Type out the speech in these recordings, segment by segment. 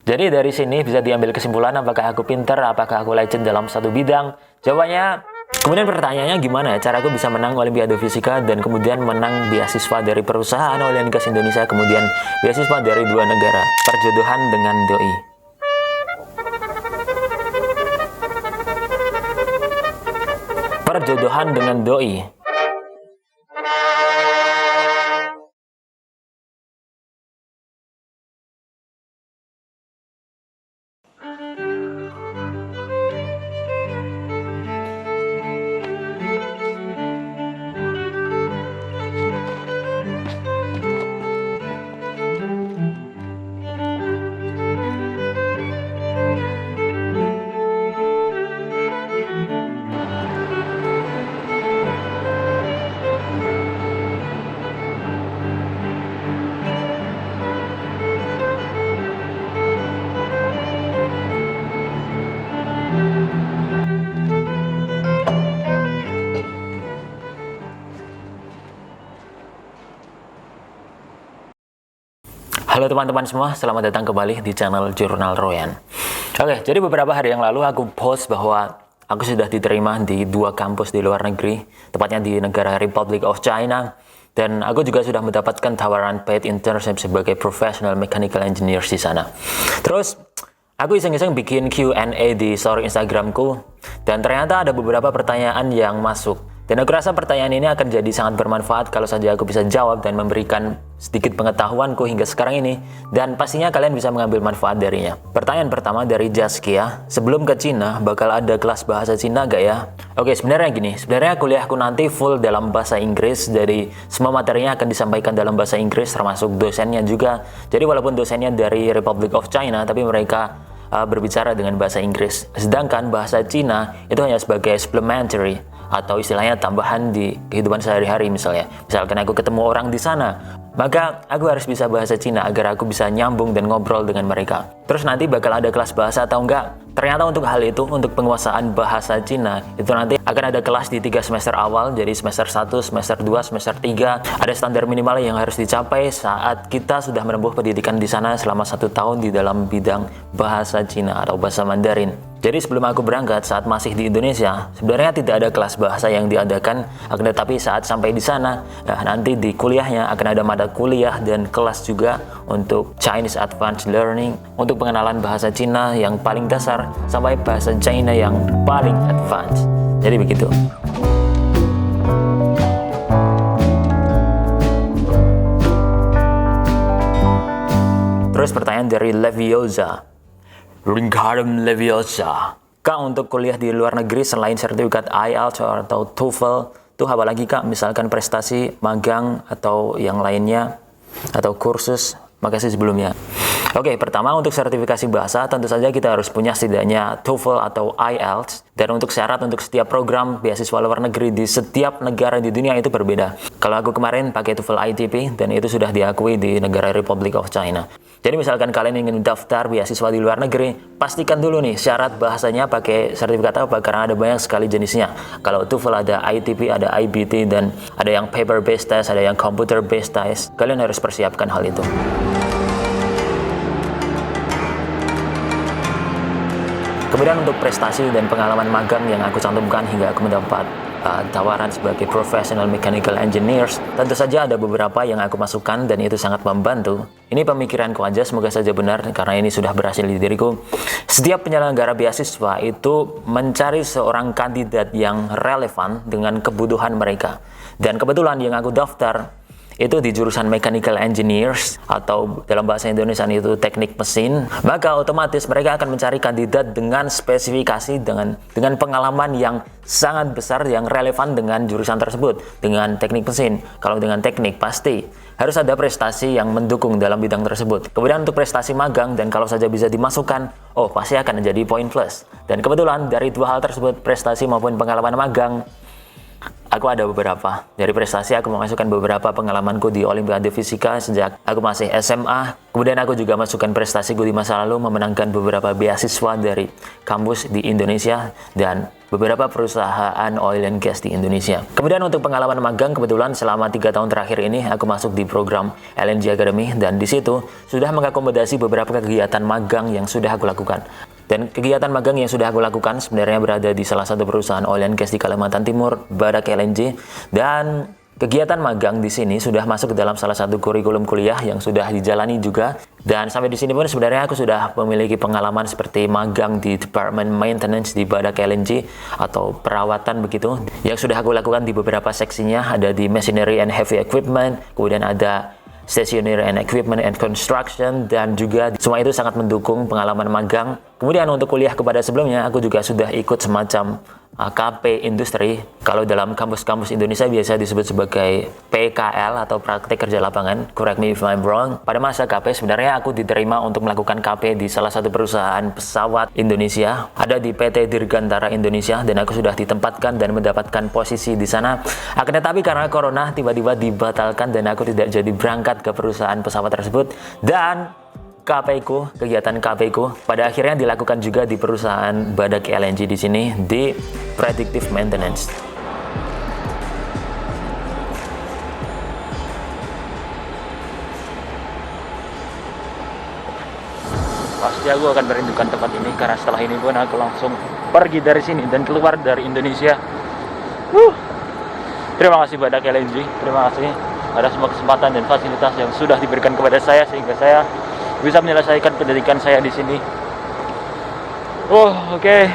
Jadi dari sini bisa diambil kesimpulan apakah aku pinter, apakah aku legend dalam satu bidang. Jawabannya, kemudian pertanyaannya gimana ya cara aku bisa menang Olimpiade Fisika dan kemudian menang beasiswa dari perusahaan oil and gas Indonesia, kemudian beasiswa dari dua negara. Perjodohan dengan doi. Perjodohan dengan doi. Halo teman-teman semua, selamat datang kembali di channel Jurnal Royan. Oke, jadi beberapa hari yang lalu aku post bahwa aku sudah diterima di dua kampus di luar negeri, tepatnya di negara Republic of China, dan aku juga sudah mendapatkan tawaran paid internship sebagai professional mechanical engineer di sana. Terus aku iseng-iseng bikin Q&A di story Instagramku, dan ternyata ada beberapa pertanyaan yang masuk. Dan aku rasa pertanyaan ini akan jadi sangat bermanfaat kalau saja aku bisa jawab dan memberikan sedikit pengetahuanku hingga sekarang ini. Dan pastinya kalian bisa mengambil manfaat darinya. Pertanyaan pertama dari Jaskia, sebelum ke Cina, bakal ada kelas bahasa Cina gak ya? Oke, sebenarnya gini, sebenarnya kuliahku nanti full dalam bahasa Inggris. Jadi semua materinya akan disampaikan dalam bahasa Inggris, termasuk dosennya juga. Jadi walaupun dosennya dari Republic of China, tapi mereka berbicara dengan bahasa Inggris. Sedangkan bahasa Cina itu hanya sebagai supplementary, atau istilahnya tambahan di kehidupan sehari-hari misalnya. Misalkan aku ketemu orang di sana, maka aku harus bisa bahasa Cina agar aku bisa nyambung dan ngobrol dengan mereka. Terus nanti bakal ada kelas bahasa atau enggak? Ternyata untuk hal itu, untuk penguasaan bahasa Cina, itu nanti akan ada kelas di 3 semester awal, jadi semester 1, semester 2, semester 3. Ada standar minimal yang harus dicapai saat kita sudah menempuh pendidikan di sana selama 1 tahun di dalam bidang bahasa Cina atau bahasa Mandarin. Jadi sebelum aku berangkat saat masih di Indonesia, sebenarnya tidak ada kelas bahasa yang diadakan, akan tetapi saat sampai di sana, nah nanti di kuliahnya akan ada mata kuliah dan kelas juga untuk Chinese Advanced Learning, untuk pengenalan bahasa Cina yang paling dasar sampai bahasa China yang paling advance. Jadi begitu. Terus pertanyaan dari Leviosa. Ringardem Leviosa. Kak, untuk kuliah di luar negeri selain sertifikat IELTS atau TOEFL, tuh apa lagi Kak? Misalkan prestasi, magang, atau yang lainnya, atau kursus? Makasih sebelumnya. Oke, pertama untuk sertifikasi bahasa, tentu saja kita harus punya setidaknya TOEFL atau IELTS. Dan untuk syarat untuk setiap program beasiswa luar negeri di setiap negara di dunia itu berbeda. Kalau aku kemarin pakai TOEFL ITP, dan itu sudah diakui di negara Republic of China. Jadi misalkan kalian ingin daftar beasiswa di luar negeri, pastikan dulu nih syarat bahasanya pakai sertifikat apa, karena ada banyak sekali jenisnya. Kalau TOEFL ada ITP, ada IBT, dan ada yang paper based test, ada yang computer based test. Kalian harus persiapkan hal itu. Kemudian untuk prestasi dan pengalaman magang yang aku cantumkan hingga aku mendapat tawaran sebagai professional mechanical engineers, tentu saja ada beberapa yang aku masukkan dan itu sangat membantu. Ini pemikiranku aja, semoga saja benar karena ini sudah berhasil di diriku. Setiap penyelenggara beasiswa itu mencari seorang kandidat yang relevan dengan kebutuhan mereka. Dan kebetulan yang aku daftar itu di jurusan Mechanical Engineers atau dalam bahasa Indonesia itu teknik mesin, maka otomatis mereka akan mencari kandidat dengan spesifikasi dengan pengalaman yang sangat besar yang relevan dengan jurusan tersebut, dengan teknik mesin. Kalau dengan teknik pasti harus ada prestasi yang mendukung dalam bidang tersebut. Kemudian untuk prestasi magang, dan kalau saja bisa dimasukkan, oh pasti akan menjadi poin plus. Dan kebetulan dari dua hal tersebut, prestasi maupun pengalaman magang, aku ada beberapa. Dari prestasi aku memasukkan beberapa pengalamanku di Olimpiade Fisika sejak aku masih SMA. Kemudian aku juga masukkan prestasiku di masa lalu memenangkan beberapa beasiswa dari kampus di Indonesia. Dan beberapa perusahaan oil and gas di Indonesia. Kemudian untuk pengalaman magang, kebetulan selama 3 tahun terakhir ini aku masuk di program LNG Academy, dan di situ sudah mengakomodasi beberapa kegiatan magang yang sudah aku lakukan. Dan kegiatan magang yang sudah aku lakukan sebenarnya berada di salah satu perusahaan oil and gas di Kalimantan Timur, Badak LNG, dan kegiatan magang di sini sudah masuk ke dalam salah satu kurikulum kuliah yang sudah dijalani juga. Dan sampai di sini pun sebenarnya aku sudah memiliki pengalaman seperti magang di Department Maintenance di Badak LNG atau perawatan begitu, yang sudah aku lakukan di beberapa seksinya. Ada di Machinery and Heavy Equipment, kemudian ada Stationary and Equipment and Construction, dan juga semua itu sangat mendukung pengalaman magang. Kemudian untuk kuliah kepada sebelumnya, aku juga sudah ikut semacam KP Industri. Kalau dalam kampus-kampus Indonesia biasa disebut sebagai PKL atau Praktek Kerja Lapangan. Correct me if I'm wrong. Pada masa KP sebenarnya aku diterima untuk melakukan KP di salah satu perusahaan pesawat Indonesia. Ada di PT Dirgantara Indonesia, dan aku sudah ditempatkan dan mendapatkan posisi di sana. Akan tetapi karena corona tiba-tiba dibatalkan dan aku tidak jadi berangkat ke perusahaan pesawat tersebut. Dan kegiatan KP ku pada akhirnya dilakukan juga di perusahaan Badak LNG di sini di Predictive Maintenance. Pasti aku akan merindukan tempat ini, karena setelah ini pun aku langsung pergi dari sini dan keluar dari Indonesia. Terima kasih Badak LNG, terima kasih atas semua kesempatan dan fasilitas yang sudah diberikan kepada saya sehingga saya bisa menyelesaikan pendidikan saya di sini. Oke.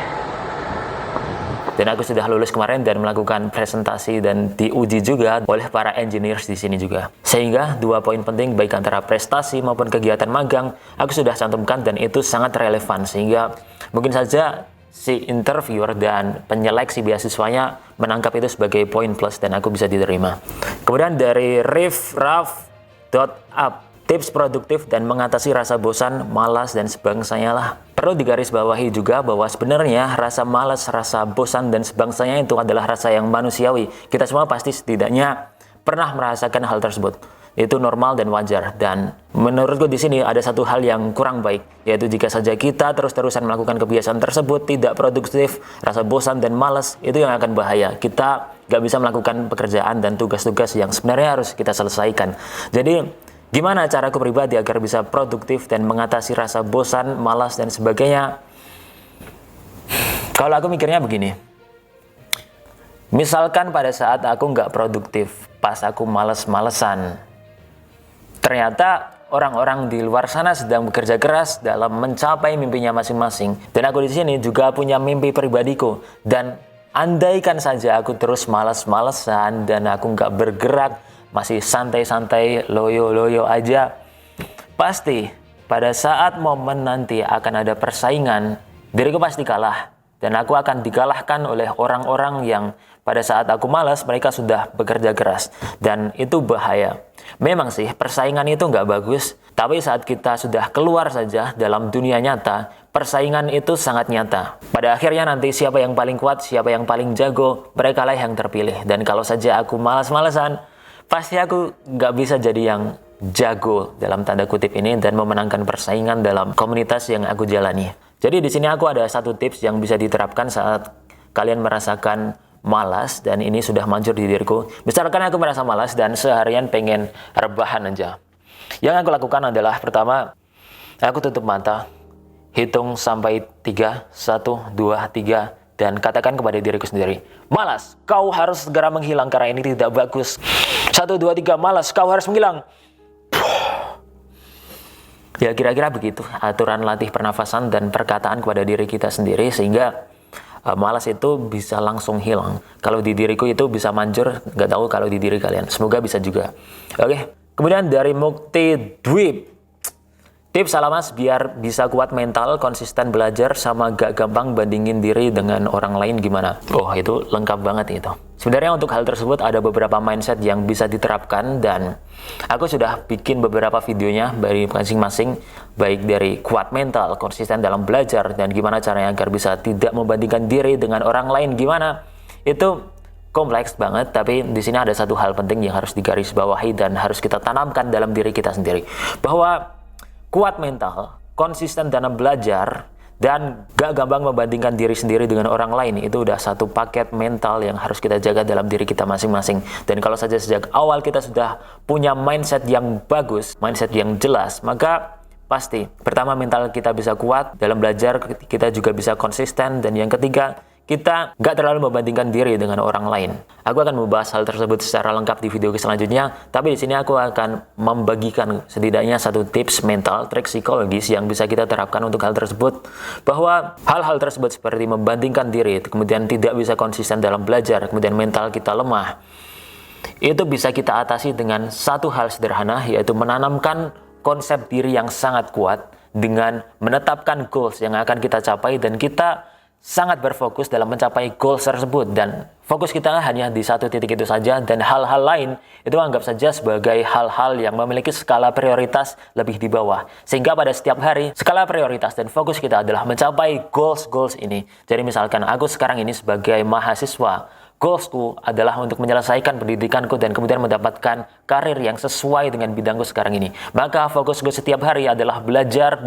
Dan aku sudah lulus kemarin dan melakukan presentasi dan diuji juga oleh para engineers di sini juga. Sehingga 2 poin penting baik antara prestasi maupun kegiatan magang aku sudah cantumkan, dan itu sangat relevan sehingga mungkin saja si interviewer dan penyeleksi beasiswanya menangkap itu sebagai poin plus dan aku bisa diterima. Kemudian dari riffraff.up, tips produktif dan mengatasi rasa bosan, malas, dan sebangsanya lah. Perlu digarisbawahi juga bahwa sebenarnya rasa malas, rasa bosan, dan sebangsanya itu adalah rasa yang manusiawi. Kita semua pasti setidaknya pernah merasakan hal tersebut. Itu normal dan wajar. Dan menurutku di sini ada satu hal yang kurang baik, yaitu jika saja kita terus-terusan melakukan kebiasaan tersebut tidak produktif, rasa bosan dan malas, itu yang akan bahaya. Kita gak bisa melakukan pekerjaan dan tugas-tugas yang sebenarnya harus kita selesaikan. Jadi gimana caraku pribadi agar bisa produktif dan mengatasi rasa bosan, malas, dan sebagainya? Kalau aku mikirnya begini. Misalkan pada saat aku nggak produktif, pas aku males-malesan, ternyata orang-orang di luar sana sedang bekerja keras dalam mencapai mimpinya masing-masing. Dan aku di sini juga punya mimpi pribadiku. Dan andaikan saja aku terus malas-malesan dan aku nggak bergerak, masih santai-santai, loyo-loyo aja, pasti pada saat momen nanti akan ada persaingan, diriku pasti kalah. Dan aku akan dikalahkan oleh orang-orang yang pada saat aku malas, mereka sudah bekerja keras. Dan itu bahaya. Memang sih, persaingan itu nggak bagus. Tapi saat kita sudah keluar saja dalam dunia nyata, persaingan itu sangat nyata. Pada akhirnya nanti siapa yang paling kuat, siapa yang paling jago, mereka lah yang terpilih. Dan kalau saja aku malas-malesan, pasti aku nggak bisa jadi yang jago dalam tanda kutip ini dan memenangkan persaingan dalam komunitas yang aku jalani. Jadi di sini aku ada satu tips yang bisa diterapkan saat kalian merasakan malas, dan ini sudah manjur di diriku. Misalkan aku merasa malas dan seharian pengen rebahan aja. Yang aku lakukan adalah pertama, aku tutup mata, hitung sampai 3, 1, 2, 3, dan katakan kepada diriku sendiri, malas, kau harus segera menghilang karena ini tidak bagus. 1, 2, 3, malas, kau harus menghilang. Ya kira-kira begitu aturan latih pernafasan dan perkataan kepada diri kita sendiri sehingga malas itu bisa langsung hilang. Kalau di diriku itu bisa manjur, nggak tahu kalau di diri kalian. Semoga bisa juga. Oke. Kemudian dari Mukti Dwip, tips alamas biar bisa kuat mental, konsisten belajar, sama gak gampang bandingin diri dengan orang lain gimana? Oh, itu lengkap banget itu. Sebenarnya untuk hal tersebut ada beberapa mindset yang bisa diterapkan dan aku sudah bikin beberapa videonya dari masing-masing, baik dari kuat mental, konsisten dalam belajar, dan gimana caranya agar bisa tidak membandingkan diri dengan orang lain gimana. Itu kompleks banget, tapi di sini ada satu hal penting yang harus digarisbawahi dan harus kita tanamkan dalam diri kita sendiri. Bahwa kuat mental, konsisten dalam belajar, dan gak gampang membandingkan diri sendiri dengan orang lain. Itu udah satu paket mental yang harus kita jaga dalam diri kita masing-masing. Dan kalau saja sejak awal kita sudah punya mindset yang bagus, mindset yang jelas, maka pasti pertama mental kita bisa kuat dalam belajar, kita juga bisa konsisten, dan yang ketiga kita nggak terlalu membandingkan diri dengan orang lain. Aku akan membahas hal tersebut secara lengkap di video selanjutnya, tapi di sini aku akan membagikan setidaknya satu tips mental, trik psikologis yang bisa kita terapkan untuk hal tersebut, bahwa hal-hal tersebut seperti membandingkan diri, kemudian tidak bisa konsisten dalam belajar, kemudian mental kita lemah, itu bisa kita atasi dengan satu hal sederhana, yaitu menanamkan konsep diri yang sangat kuat dengan menetapkan goals yang akan kita capai, dan kita sangat berfokus dalam mencapai goals tersebut, dan fokus kita hanya di satu titik itu saja, dan hal-hal lain itu anggap saja sebagai hal-hal yang memiliki skala prioritas lebih di bawah, sehingga pada setiap hari skala prioritas dan fokus kita adalah mencapai goals ini. Jadi misalkan aku sekarang ini sebagai mahasiswa, goalsku adalah untuk menyelesaikan pendidikanku dan kemudian mendapatkan karir yang sesuai dengan bidangku sekarang ini. Maka fokusku setiap hari adalah belajar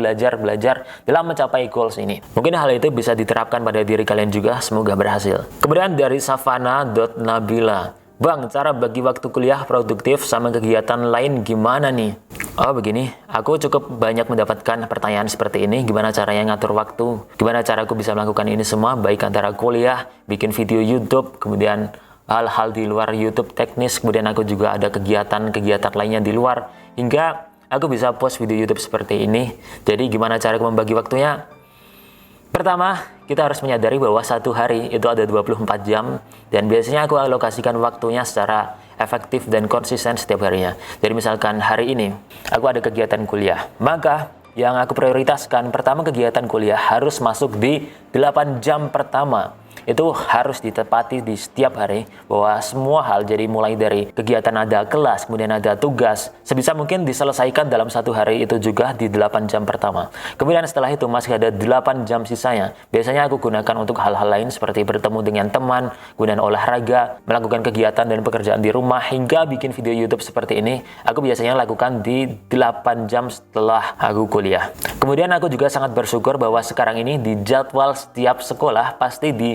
dalam mencapai goals ini. Mungkin hal itu bisa diterapkan pada diri kalian juga, semoga berhasil. Kemudian dari Savana.Nabila, Bang, cara bagi waktu kuliah produktif sama kegiatan lain gimana nih? Oh begini, aku cukup banyak mendapatkan pertanyaan seperti ini. Gimana caranya ngatur waktu? Gimana cara aku bisa melakukan ini semua? Baik antara kuliah, bikin video YouTube, kemudian hal-hal di luar YouTube teknis, kemudian aku juga ada kegiatan-kegiatan lainnya di luar, hingga aku bisa post video YouTube seperti ini. Jadi gimana cara aku membagi waktunya? Pertama, kita harus menyadari bahwa satu hari itu ada 24 jam, dan biasanya aku alokasikan waktunya secara efektif dan konsisten setiap harinya. Jadi misalkan hari ini aku ada kegiatan kuliah, maka yang aku prioritaskan pertama kegiatan kuliah harus masuk di 8 jam pertama. Itu harus ditepati di setiap hari, bahwa semua hal, jadi mulai dari kegiatan ada kelas, kemudian ada tugas, sebisa mungkin diselesaikan dalam satu hari itu juga di 8 jam pertama. Kemudian setelah itu masih ada 8 jam sisanya. Biasanya aku gunakan untuk hal-hal lain seperti bertemu dengan teman, kemudian olahraga, melakukan kegiatan dan pekerjaan di rumah, hingga bikin video YouTube seperti ini. Aku biasanya lakukan di 8 jam setelah aku kuliah. Kemudian aku juga sangat bersyukur bahwa sekarang ini di jadwal setiap sekolah pasti di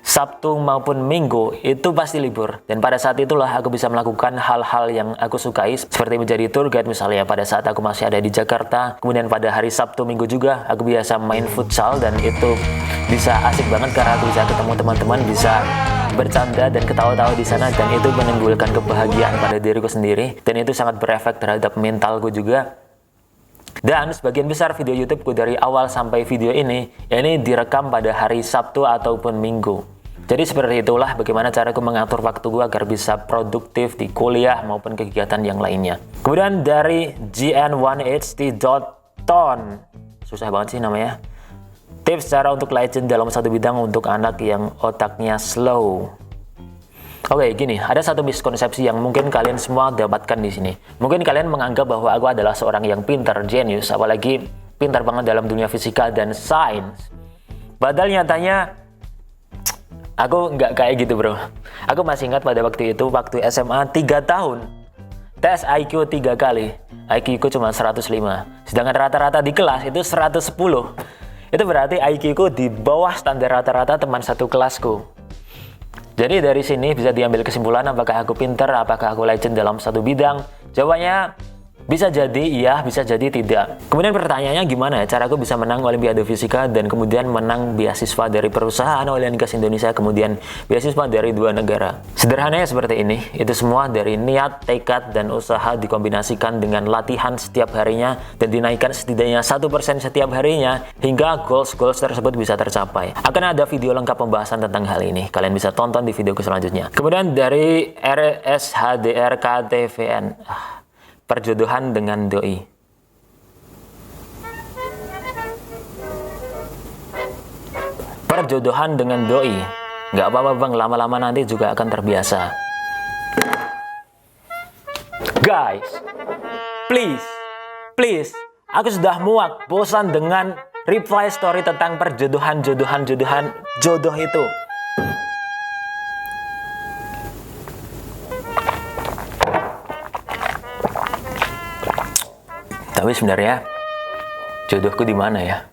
Sabtu maupun Minggu itu pasti libur, dan pada saat itulah aku bisa melakukan hal-hal yang aku sukai seperti menjadi tour guide misalnya pada saat aku masih ada di Jakarta. Kemudian pada hari Sabtu Minggu juga aku biasa main futsal, dan itu bisa asik banget karena aku bisa ketemu teman-teman, bisa bercanda dan ketawa-tawa di sana, dan itu menimbulkan kebahagiaan pada diriku sendiri, dan itu sangat berefek terhadap mentalku juga. Dan sebagian besar video YouTubeku dari awal sampai video ini direkam pada hari Sabtu ataupun Minggu. Jadi seperti itulah bagaimana caraku mengatur waktuku agar bisa produktif di kuliah maupun kegiatan yang lainnya. Kemudian dari GN1HT.ton, susah banget sih namanya. Tips cara untuk legend dalam satu bidang untuk anak yang otaknya slow. Oke, gini, ada satu miskonsepsi yang mungkin kalian semua dapatkan di sini. Mungkin kalian menganggap bahwa aku adalah seorang yang pintar, jenius, apalagi pintar banget dalam dunia fisika dan sains. Padahal nyatanya, aku nggak kayak gitu, bro. Aku masih ingat pada waktu itu, waktu SMA 3 tahun, tes IQ 3 kali. IQ ku cuma 105. Sedangkan rata-rata di kelas itu 110. Itu berarti IQ ku di bawah standar rata-rata teman satu kelasku. Jadi dari sini bisa diambil kesimpulan apakah aku pintar, apakah aku legend dalam satu bidang. Jawabannya bisa jadi iya, bisa jadi tidak. Kemudian pertanyaannya gimana ya cara aku bisa menang Olimpiade Fisika dan kemudian menang beasiswa dari perusahaan oil and gas Indonesia, kemudian beasiswa dari 2 negara. Sederhananya seperti ini, itu semua dari niat, tekad, dan usaha dikombinasikan dengan latihan setiap harinya dan dinaikkan setidaknya 1% setiap harinya hingga goals-goals tersebut bisa tercapai. Akan ada video lengkap pembahasan tentang hal ini, kalian bisa tonton di videoku selanjutnya. Kemudian dari RSHDRKTVN, perjodohan dengan doi. Perjodohan dengan doi. Nggak apa-apa bang, lama-lama nanti juga akan terbiasa. Guys, please, aku sudah muak, bosan dengan reply story tentang perjodohan jodoh itu. Tapi sebenarnya jodohku di mana ya?